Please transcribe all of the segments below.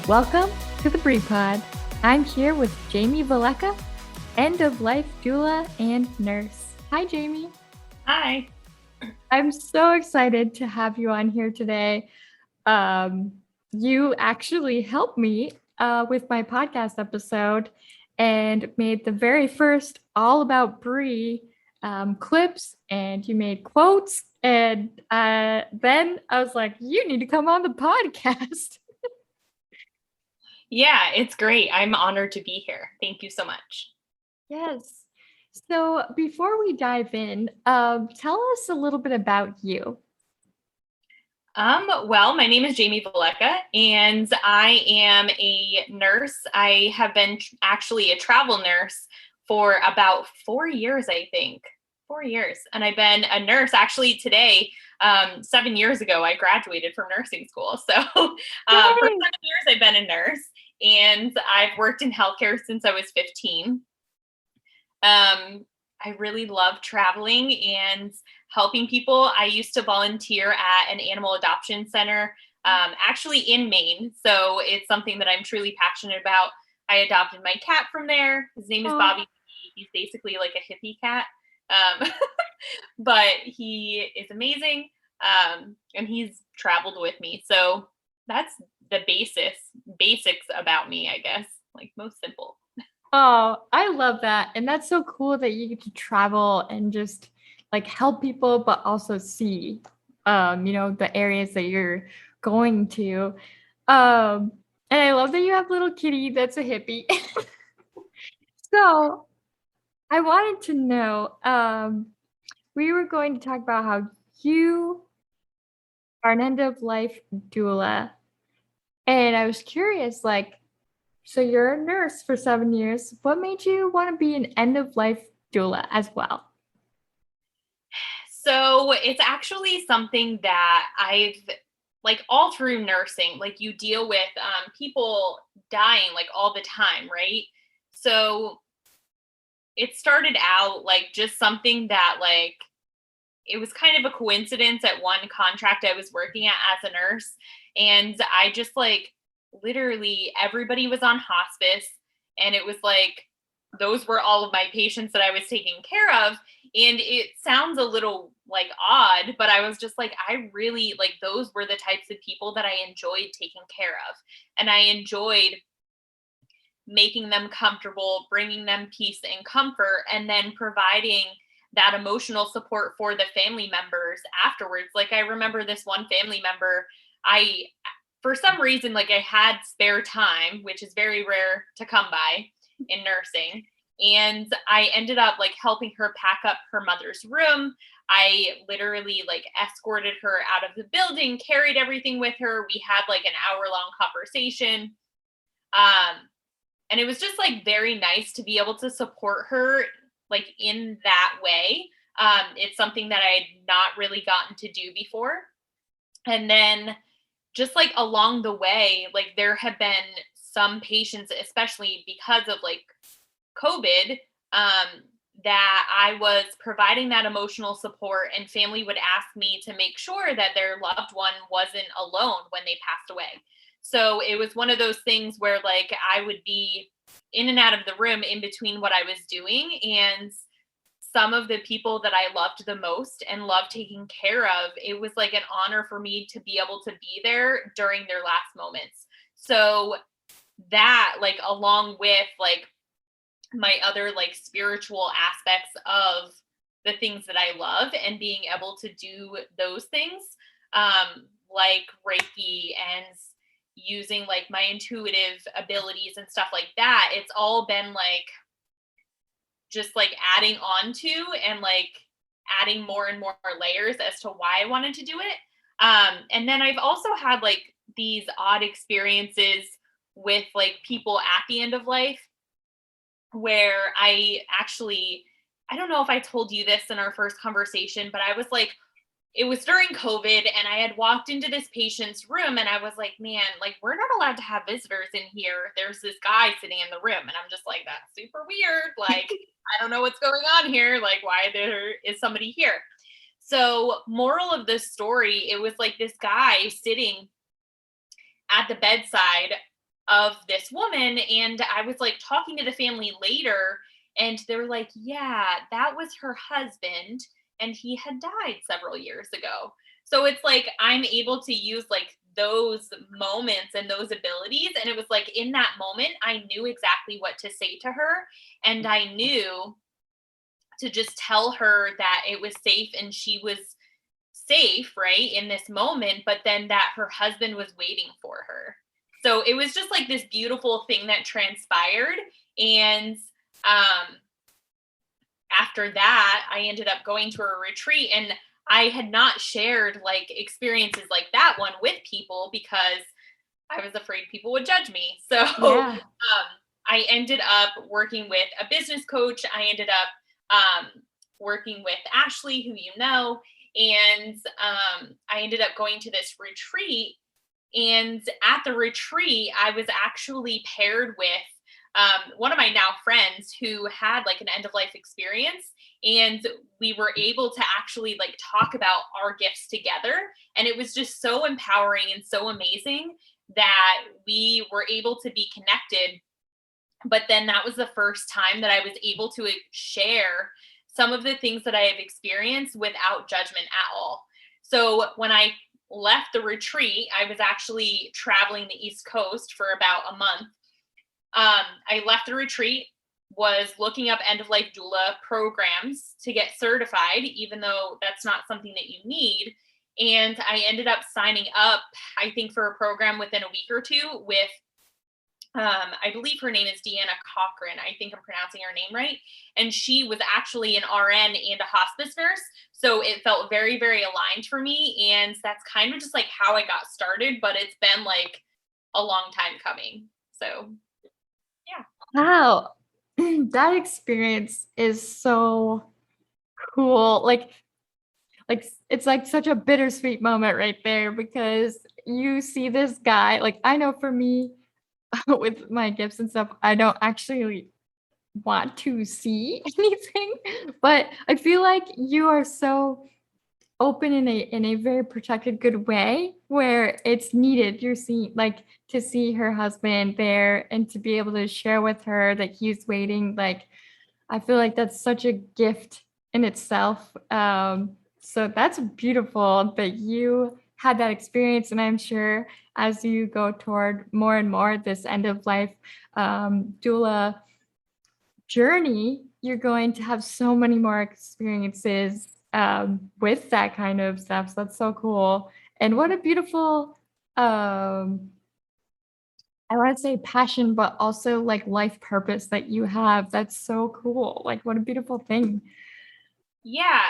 Welcome to the Brie Pod. I'm here with Jayme Velleca, End of Life Doula and Nurse. Hi, Jayme. Hi. I'm so excited to have you on here today. You actually helped me with my podcast episode and made the very first All About Brie clips, and you made quotes. And then I was like, you need to come on the podcast. Yeah, it's great. I'm honored to be here. Thank you so much. Yes. So before we dive in, tell us a little bit about you. Well, my name is Jayme Velleca, and I am a nurse. I have been actually a travel nurse for about 4 years, I think. 4 years. And I've been a nurse actually today. 7 years ago, I graduated from nursing school. So for Yay! 7 years, I've been a nurse, and I've worked in healthcare since I was 15. I really love traveling and helping people. I used to volunteer at an animal adoption center, actually in Maine. So it's something that I'm truly passionate about. I adopted my cat from there. His name is Oh, Bobby. He's basically like a hippie cat, um, but he is amazing. And he's traveled with me. So that's the basics about me, I guess, like most simple. oh, I love that. And that's so cool that you get to travel and just like help people, but also see, the areas that you're going to. Um, and I love that you have little kitty that's a hippie. So I wanted to know, we were going to talk about how you are an end of life doula. And I was curious, like, so you're a nurse for 7 years. What made you want to be an end of life doula as well? So it's actually something that I've like all through nursing, like you deal with people dying like all the time, right? So it started out like just something that like it was kind of a coincidence at one contract I was working at as a nurse. And I just like literally everybody was on hospice. And it was like those were all of my patients that I was taking care of. And it sounds a little like odd, but I was just like, I really like those were the types of people that I enjoyed taking care of. And I enjoyed making them comfortable, bringing them peace and comfort, and then providing that emotional support for the family members afterwards. Like I remember this one family member, I for some reason like I had spare time, which is very rare to come by in nursing, and I ended up like helping her pack up her mother's room. I literally like escorted her out of the building, carried everything with her. We had like an hour-long conversation. Um and it was just like very nice to be able to support her like in that way. It's something that I had not really gotten to do before. And then just like along the way, like there have been some patients, especially because of like COVID, um, that I was providing that emotional support, and family would ask me to make sure that their loved one wasn't alone when they passed away. So it was one of those things where like I would be in and out of the room in between what I was doing, and some of the people that I loved the most and loved taking care of, it was like an honor for me to be able to be there during their last moments. So that like along with like my other like spiritual aspects of the things that I love and being able to do those things, like Reiki and using like my intuitive abilities and stuff like that, it's all been like just like adding on to and like adding more and more layers as to why I wanted to do it. And then I've also had like these odd experiences with like people at the end of life where I don't know if I told you this in our first conversation, but I was like, it was during COVID and I had walked into this patient's room and I was like, man, like we're not allowed to have visitors in here. There's this guy sitting in the room. And I'm just like, that's super weird. Like, I don't know what's going on here. Like, why there is somebody here? So, moral of this story, it was like this guy sitting at the bedside of this woman. And I was like talking to the family later, and they were like, yeah, that was her husband, and he had died several years ago. So it's like I'm able to use like those moments and those abilities. And it was like in that moment, I knew exactly what to say to her. And I knew to just tell her that it was safe and she was safe, right, in this moment, but then that her husband was waiting for her. So it was just like this beautiful thing that transpired. And um, after that, I ended up going to a retreat, and I had not shared like experiences like that one with people because I was afraid people would judge me. So Yeah. I ended up working with a business coach. I ended up working with Ashley, who you know, and I ended up going to this retreat. And at the retreat, I was actually paired with one of my now friends who had like an end of life experience. And we were able to actually like talk about our gifts together. And it was just so empowering and so amazing that we were able to be connected. But then that was the first time that I was able to share some of the things that I have experienced without judgment at all. So when I left the retreat, I was actually traveling the East Coast for about a month. I left the retreat, was looking up end of life doula programs to get certified, even though that's not something that you need. And I ended up signing up, I think, for a program within a week or two with I believe her name is Deanna Cochran. I think I'm pronouncing her name right. And she was actually an RN and a hospice nurse. So it felt very, very aligned for me. And that's kind of just like how I got started, but it's been like a long time coming. So yeah. Wow. That experience is so cool. Like it's like such a bittersweet moment right there because you see this guy, like I know for me with my gifts and stuff, I don't actually want to see anything, but I feel like you are so open in a very protected, good way where it's needed. You're seeing like to see her husband there and to be able to share with her that he's waiting. Like I feel like that's such a gift in itself. So that's beautiful that you had that experience, and I'm sure as you go toward more and more this end of life doula journey, you're going to have so many more experiences with that kind of stuff. So that's so cool. And what a beautiful, I want to say passion, but also like life purpose that you have. That's so cool. Like, what a beautiful thing. Yeah.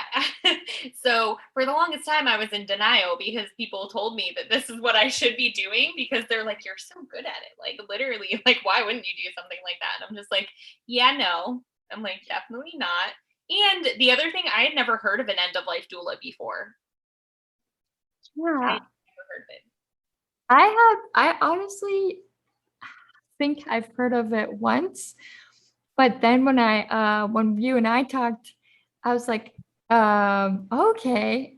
So for the longest time, I was in denial because people told me that this is what I should be doing because they're like, you're so good at it. Like, literally, like, why wouldn't you do something like that? And I'm just like, yeah, no. I'm like, definitely not. And the other thing, I had never heard of an end of life doula before. I Yeah. had never heard of it. I honestly think I've heard of it once, but then when you and I talked, I was like, okay,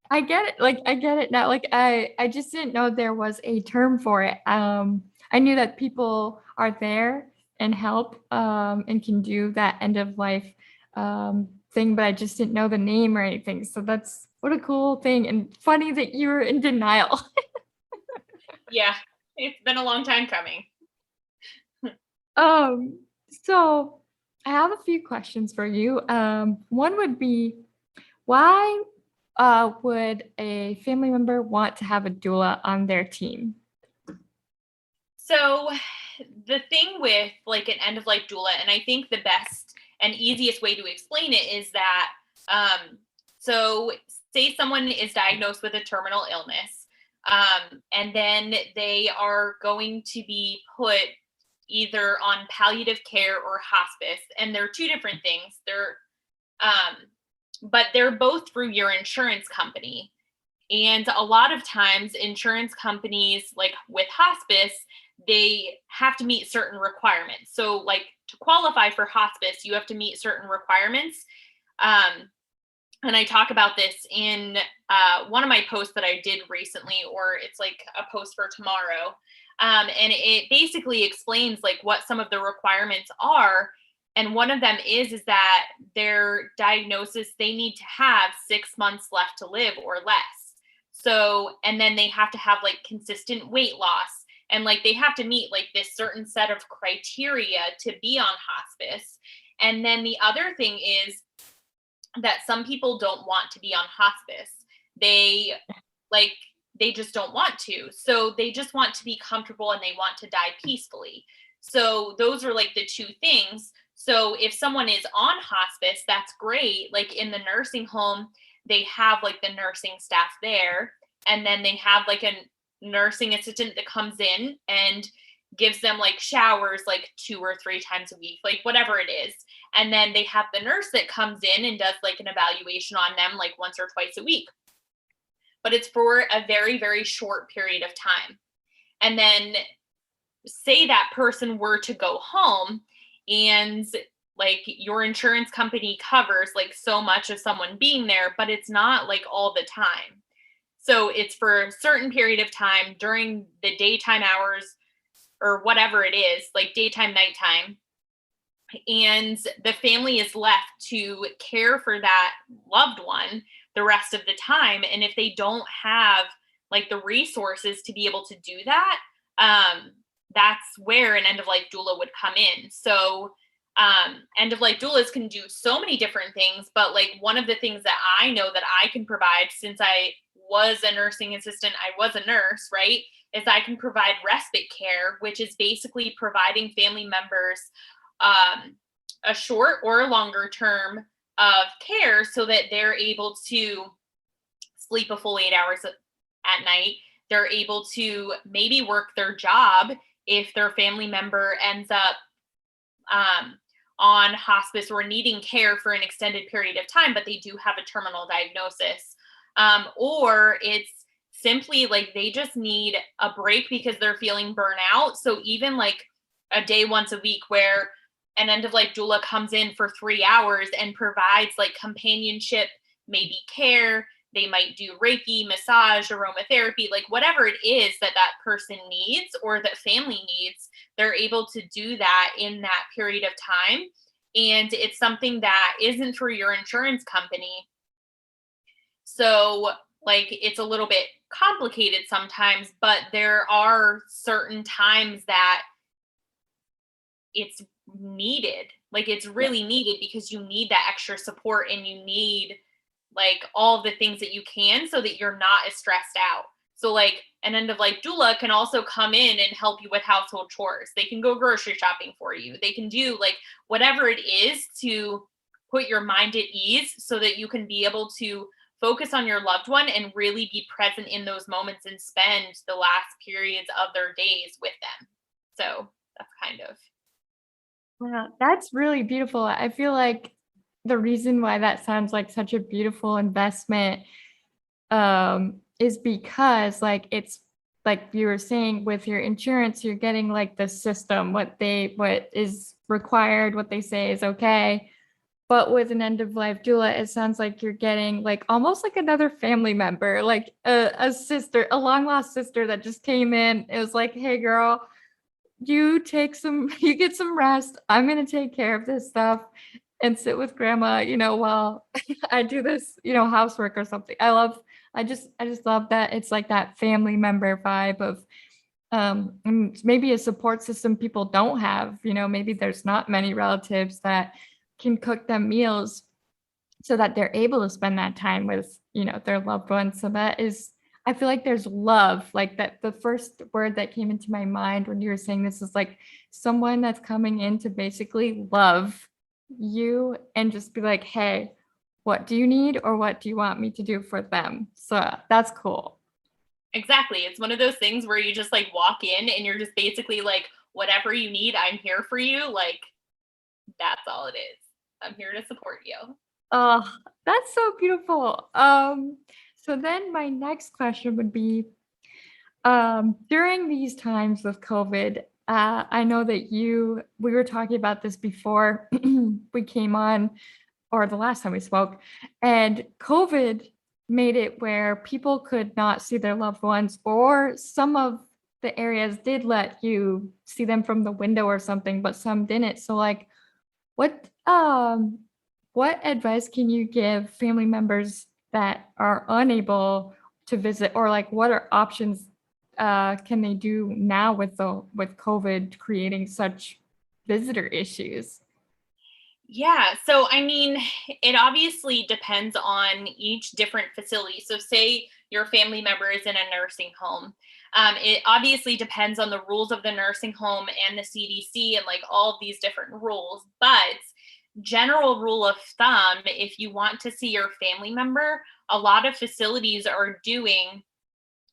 I get it. Like I get it now. Like I just didn't know there was a term for it. I knew that people are there and help and can do that end of life thing, but I just didn't know the name or anything. So that's what a cool thing and funny that you were in denial. Yeah, it's been a long time coming. Um, so I have a few questions for you. One would be why would a family member want to have a doula on their team? So the thing with like an end of life doula, and I think the best and easiest way to explain it is that so say someone is diagnosed with a terminal illness, and then they are going to be put either on palliative care or hospice, and they're two different things. Um, but they're both through your insurance company. And a lot of times, insurance companies, like with hospice, they have to meet certain requirements. So, like to qualify for hospice, you have to meet certain requirements. Um, and I talk about this in one of my posts that I did recently, or it's like a post for tomorrow. And it basically explains like what some of the requirements are. And one of them is that their diagnosis, they need to have 6 months left to live or less. So, and then they have to have like consistent weight loss, and like they have to meet like this certain set of criteria to be on hospice. And then the other thing is that some people don't want to be on hospice. They like they just don't want to. So they just want to be comfortable and they want to die peacefully. So those are like the two things. So if someone is on hospice, that's great. Like in the nursing home, they have like the nursing staff there, and then they have like a nursing assistant that comes in and gives them like showers like 2 or 3 times a week, like whatever it is. And then they have the nurse that comes in and does like an evaluation on them like once or twice a week. But it's for a very, very short period of time. And then say that person were to go home, and like your insurance company covers like so much of someone being there, but it's not like all the time. So it's for a certain period of time during the daytime hours or whatever it is, like daytime, nighttime. And the family is left to care for that loved one the rest of the time. And if they don't have like the resources to be able to do that, that's where an end of life doula would come in. So end of life doulas can do so many different things, but like one of the things that I know that I can provide, since I was a nursing assistant, I was a nurse, right, is I can provide respite care, which is basically providing family members a short or a longer term of care so that they're able to sleep a full 8 hours at night. They're able to maybe work their job if their family member ends up on hospice or needing care for an extended period of time, but they do have a terminal diagnosis. Or it's simply like they just need a break because they're feeling burnout. So even like a day once a week where an end of life doula comes in for 3 hours and provides like companionship, maybe care. They might do Reiki, massage, aromatherapy, like whatever it is that that person needs or that family needs, they're able to do that in that period of time. And it's something that isn't for your insurance company. So, like, it's a little bit complicated sometimes, but there are certain times that it's needed. Like, it's really needed because you need that extra support and you need like all the things that you can so that you're not as stressed out. So like an end of life doula can also come in and help you with household chores. They can go grocery shopping for you. They can do like whatever it is to put your mind at ease so that you can be able to focus on your loved one and really be present in those moments and spend the last periods of their days with them. So that's kind of. Wow, that's really beautiful. I feel like the reason why that sounds like such a beautiful investment is because like it's like you were saying with your insurance, you're getting like the system, what is required, what they say is okay. But with an end of life doula, it sounds like you're getting like almost like another family member, like a sister, a long lost sister that just came in. It was like, hey girl, you you get some rest. I'm gonna take care of this stuff and sit with grandma, while I do this, housework or something. I just love that it's like that family member vibe of maybe a support system people don't have, maybe there's not many relatives that can cook them meals so that they're able to spend that time with, their loved ones. So that is, I feel like there's love, like that. The first word that came into my mind when you were saying this is like someone that's coming in to basically love you and just be like, hey, what do you need or what do you want me to do for them? So that's cool. Exactly. It's one of those things where you just like walk in and you're just basically like, whatever you need, I'm here for you. Like, that's all it is. I'm here to support you. Oh, that's so beautiful. So then my next question would be, during these times with COVID, I know that we were talking about this before we came on, or the last time we spoke, and COVID made it where people could not see their loved ones, or some of the areas did let you see them from the window or something, but some didn't. So like what what advice can you give family members that are unable to visit, or like what are options can they do now with COVID creating such visitor issues? Yeah. So, I mean, it obviously depends on each different facility. So, say your family member is in a nursing home. It obviously depends on the rules of the nursing home and the CDC and like all of these different rules. But general rule of thumb, if you want to see your family member, a lot of facilities are doing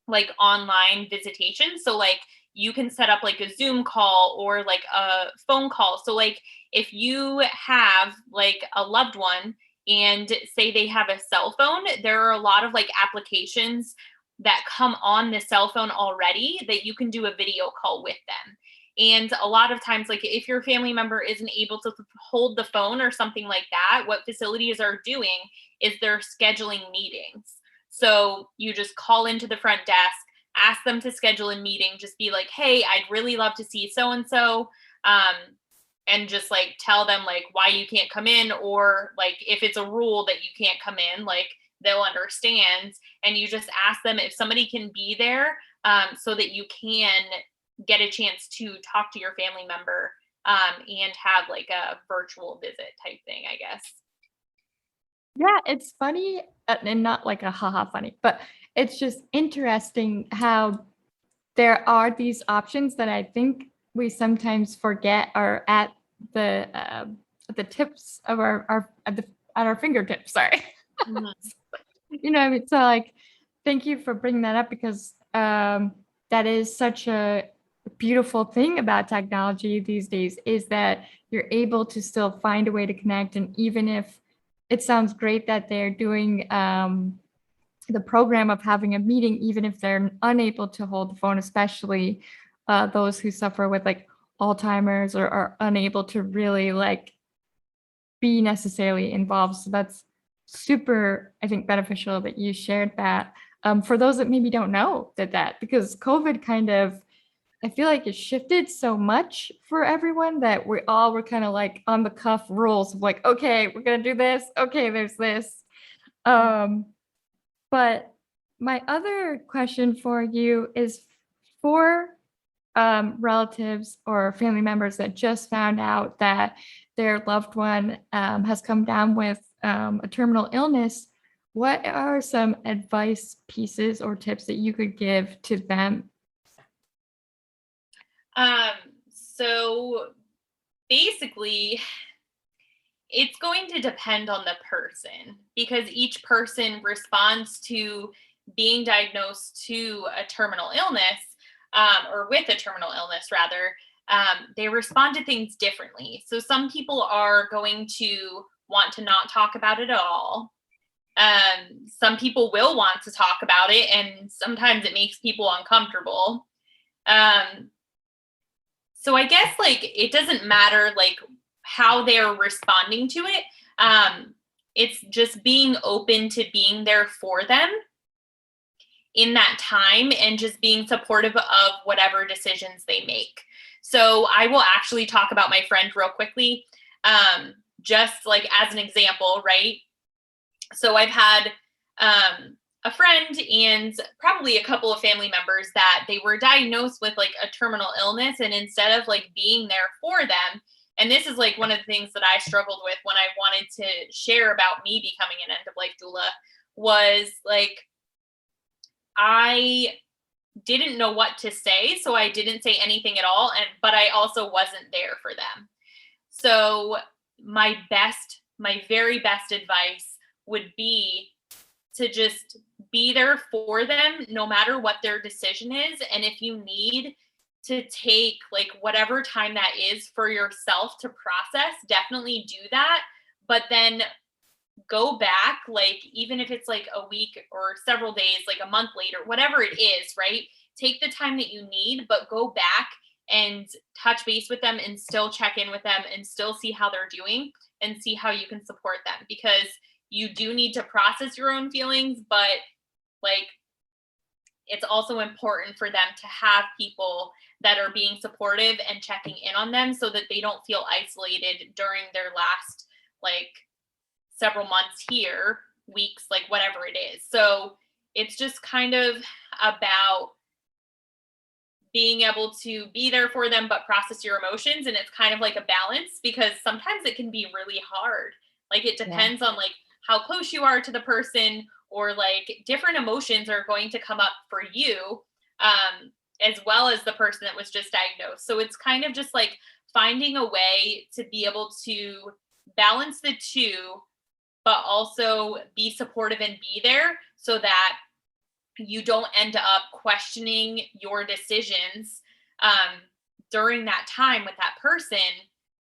like online visitation. So like you can set up like a Zoom call or like a phone call. So like if you have like a loved one and say they have a cell phone, there are a lot of like applications that come on the cell phone already that you can do a video call with them. And a lot of times, like if your family member isn't able to hold the phone or something like that, what facilities are doing is they're scheduling meetings. So you just call into the front desk, ask them to schedule a meeting, just be like, hey, I'd really love to see so and so. And just like tell them like why you can't come in, or like if it's a rule that you can't come in, like they'll understand. And you just ask them if somebody can be there, so that you can get a chance to talk to your family member, and have like a virtual visit type thing, I guess. Yeah, it's funny, and not like a haha funny, but it's just interesting how there are these options that I think we sometimes forget are at the tips of at our fingertips. Sorry. Mhm. You know what I mean? So like, thank you for bringing that up, because that is such a beautiful thing about technology these days, is that you're able to still find a way to connect. And even if it sounds great that they're doing the program of having a meeting, even if they're unable to hold the phone, especially those who suffer with like Alzheimer's, or are unable to really like be necessarily involved. So that's super, I think, beneficial that you shared that. For those that maybe don't know that because COVID kind of, I feel like it shifted so much for everyone that we all were kind of like on the cuff rules of like, okay, we're gonna do this. Okay, there's this. Um, but my other question for you is for relatives or family members that just found out that their loved one has come down with a terminal illness. What are some advice pieces or tips that you could give to them? Um, so basically, it's going to depend on the person because each person responds to being diagnosed to a terminal illness, or with a terminal illness, rather. They respond to things differently. So some people are going to want to not talk about it at all. Some people will want to talk about it, and sometimes it makes people uncomfortable. Um, so I guess like it doesn't matter like how they're responding to it. Um, it's just being open to being there for them in that time and just being supportive of whatever decisions they make. So I will actually talk about my friend real quickly. Just like as an example, right? So I've had a friend and probably a couple of family members that they were diagnosed with like a terminal illness, and instead of like being there for them, and this is like one of the things that I struggled with when I wanted to share about me becoming an end of life doula, was like I didn't know what to say, so I didn't say anything at all, and but I also wasn't there for them. So my very best advice would be to just be there for them no matter what their decision is. And if you need to take like whatever time that is for yourself to process, definitely do that. But then go back, like even if it's like a week or several days, like a month later, whatever it is, right? Take the time that you need, but go back and touch base with them and still check in with them and still see how they're doing and see how you can support them, because you do need to process your own feelings, but like it's also important for them to have people that are being supportive and checking in on them so that they don't feel isolated during their last like several months here, weeks, like whatever it is. So it's just kind of about being able to be there for them but process your emotions, and it's kind of like a balance because sometimes it can be really hard. Like it Yeah. depends on like how close you are to the person, or like different emotions are going to come up for you, as well as the person that was just diagnosed. So it's kind of just like finding a way to be able to balance the two, but also be supportive and be there so that you don't end up questioning your decisions um, during that time with that person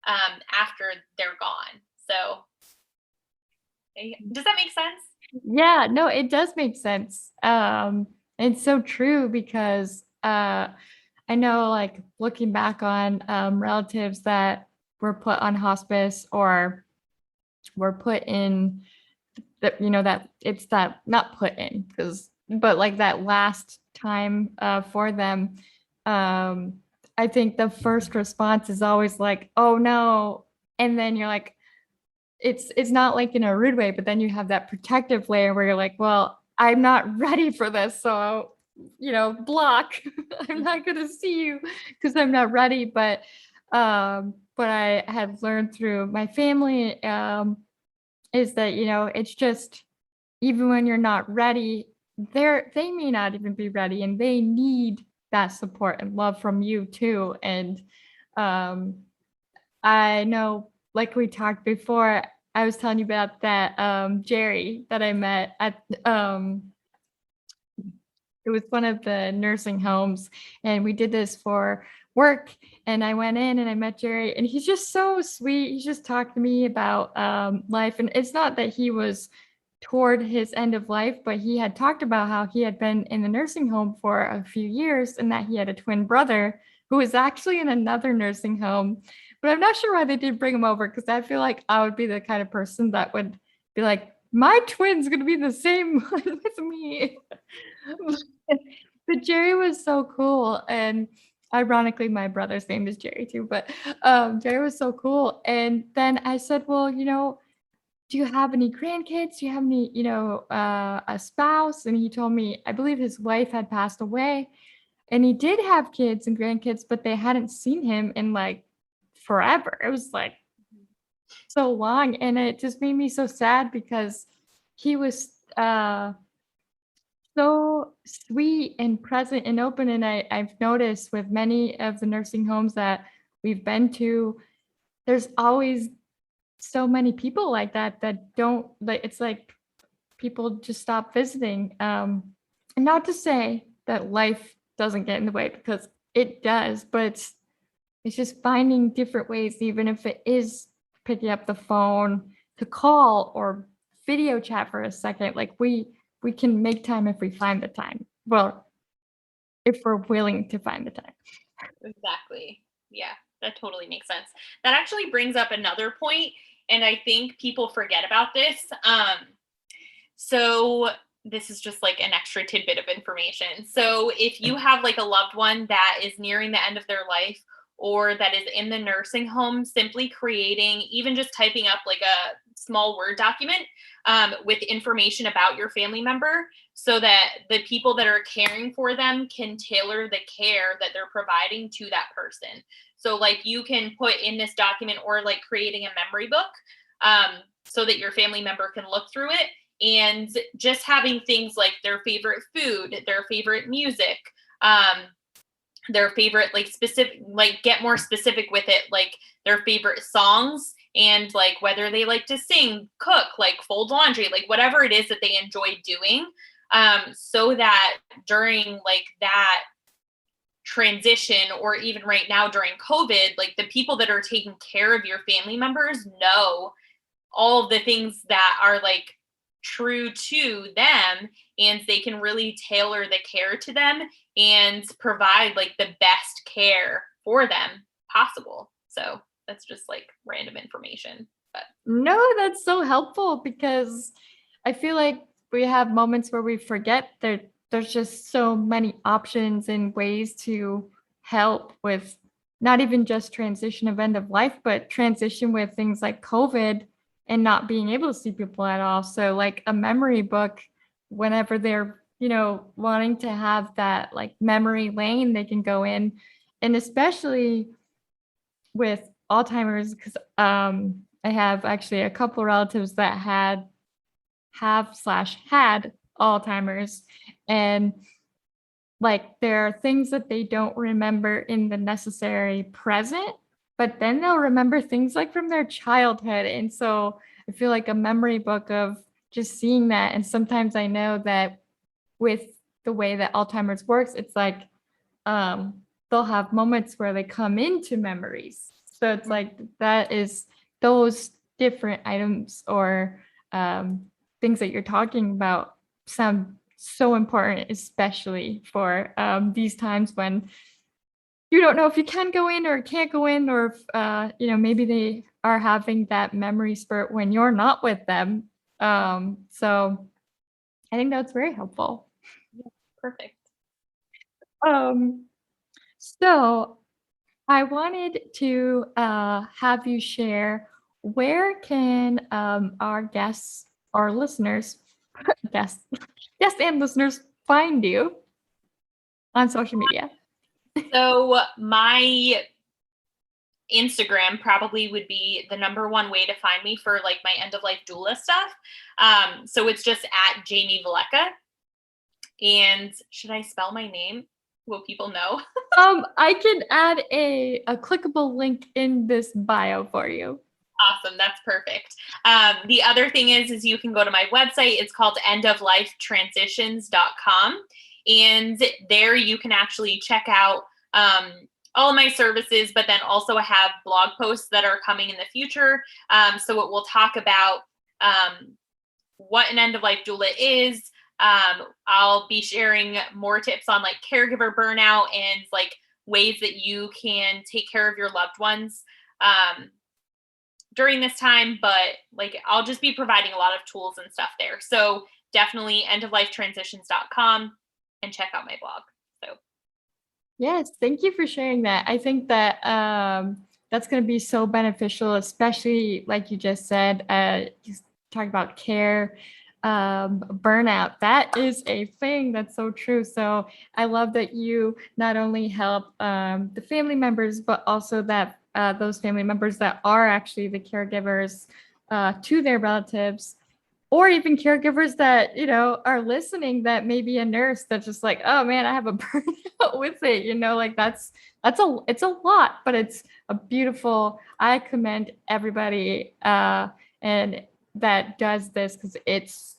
after they're gone. So, does that make sense? Yeah, no, it does make sense. It's so true because I know, like, looking back on relatives that were put on hospice or were put in that, that it's that not put in because, but like that last time for them. Um, I think the first response is always like, oh no. And then you're like, it's not like in a rude way, but then you have that protective layer where you're like, well, I'm not ready for this, so block. I'm not gonna see you because I'm not ready. But what I had learned through my family is that it's just even when you're not ready, they may not even be ready, and they need that support and love from you too. And um, I know, like we talked before, I was telling you about that, Jerry that I met at, it was one of the nursing homes, and we did this for work, and I went in and I met Jerry, and he's just so sweet. He's just talked to me about, life, and it's not that he was toward his end of life, but he had talked about how he had been in the nursing home for a few years and that he had a twin brother who was actually in another nursing home. But I'm not sure why they didn't bring him over because I feel like I would be the kind of person that would be like, my twin's gonna be the same one with me. But Jerry was so cool. And ironically, my brother's name is Jerry too. But Jerry was so cool. And then I said, well, do you have any grandkids? Do you have any, a spouse? And he told me, I believe his wife had passed away. And he did have kids and grandkids, but they hadn't seen him in like forever. It was like so long. And it just made me so sad because he was so sweet and present and open. And I've noticed with many of the nursing homes that we've been to, there's always so many people like that don't like, it's like people just stop visiting. And not to say that life doesn't get in the way because it does, but it's just finding different ways, even if it is picking up the phone to call or video chat for a second. Like we can make time if we find the time. Well, if we're willing to find the time. Exactly. Yeah, that totally makes sense. That actually brings up another point, and I think people forget about this. So this is just like an extra tidbit of information. So if you have like a loved one that is nearing the end of their life or that is in the nursing home, simply creating, even just typing up like a small Word document with information about your family member so that the people that are caring for them can tailor the care that they're providing to that person. So like you can put in this document or like creating a memory book so that your family member can look through it, and just having things like their favorite food, their favorite music, their favorite like specific, like get more specific with it, like their favorite songs and like whether they like to sing, cook, like fold laundry, like whatever it is that they enjoy doing, so that during like that transition or even right now during COVID, like the people that are taking care of your family members know all of the things that are like true to them, and they can really tailor the care to them and provide like the best care for them possible. So that's just like random information. No, that's so helpful because I feel like we have moments where we forget that there's just so many options and ways to help with not even just transition of end of life, but transition with things like COVID and not being able to see people at all. So like a memory book, whenever they're, wanting to have that like memory lane they can go in. And especially with Alzheimer's, because I have actually a couple relatives that have/had Alzheimer's, and like there are things that they don't remember in the necessary present, but then they'll remember things like from their childhood. And so I feel like a memory book of just seeing that. And sometimes I know that with the way that Alzheimer's works, it's like they'll have moments where they come into memories. So it's like that is those different items or things that you're talking about sound so important, especially for these times when you don't know if you can go in or can't go in, or if maybe they are having that memory spurt when you're not with them. So I think that's very helpful. Perfect. So I wanted to have you share, where can our guests or listeners, guests, guests and listeners find you on social media? So my Instagram probably would be the number one way to find me for like my end of life doula stuff. So it's just at Jayme Velleca. And should I spell my name? Will people know? I can add a clickable link in this bio for you. Awesome. That's perfect. The other thing is you can go to my website. It's called endoflifetransitions.com. And there you can actually check out all of my services, but then also have blog posts that are coming in the future. So it will talk about what an end of life doula is. I'll be sharing more tips on like caregiver burnout and like ways that you can take care of your loved ones during this time, but like I'll just be providing a lot of tools and stuff there. So definitely endoflifetransitions.com and check out my blog. So yes, thank you for sharing that. I think that that's going to be so beneficial, especially like you just said, you talk about care, burnout. That is a thing that's so true. So I love that you not only help the family members, but also that those family members that are actually the caregivers to their relatives, or even caregivers that are listening, that may be a nurse that's just like, oh man, I have a burnout with it, like it's a lot, but it's a beautiful. I commend everybody and that does this, because it's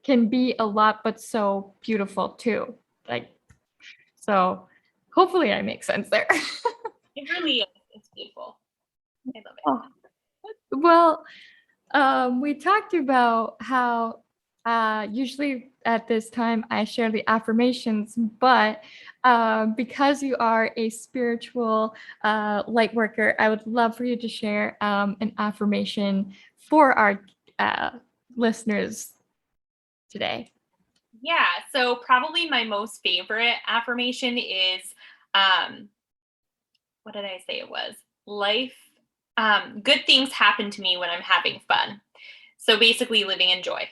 can be a lot, but so beautiful too. Like, so hopefully I make sense there. it really is. It's beautiful. I love it. Oh, well, we talked about how usually at this time I share the affirmations, but because you are a spiritual light worker, I would love for you to share an affirmation for our listeners today. Yeah. So probably my most favorite affirmation is, what did I say it was? Life. Good things happen to me when I'm having fun. So basically living in joy.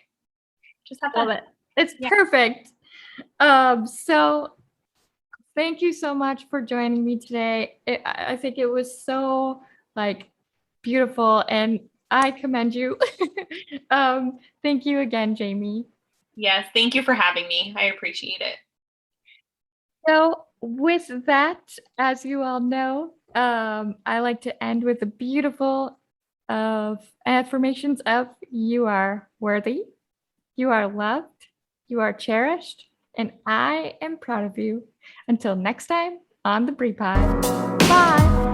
Just have Love that. it. It's perfect. So thank you so much for joining me today. I think it was so like beautiful, and I commend you. Thank you again, Jayme. Yes. Thank you for having me. I appreciate it. So with that, as you all know, I like to end with a beautiful of affirmations of: you are worthy, you are loved, you are cherished, and I am proud of you. Until next time on the Brie Pod. Bye.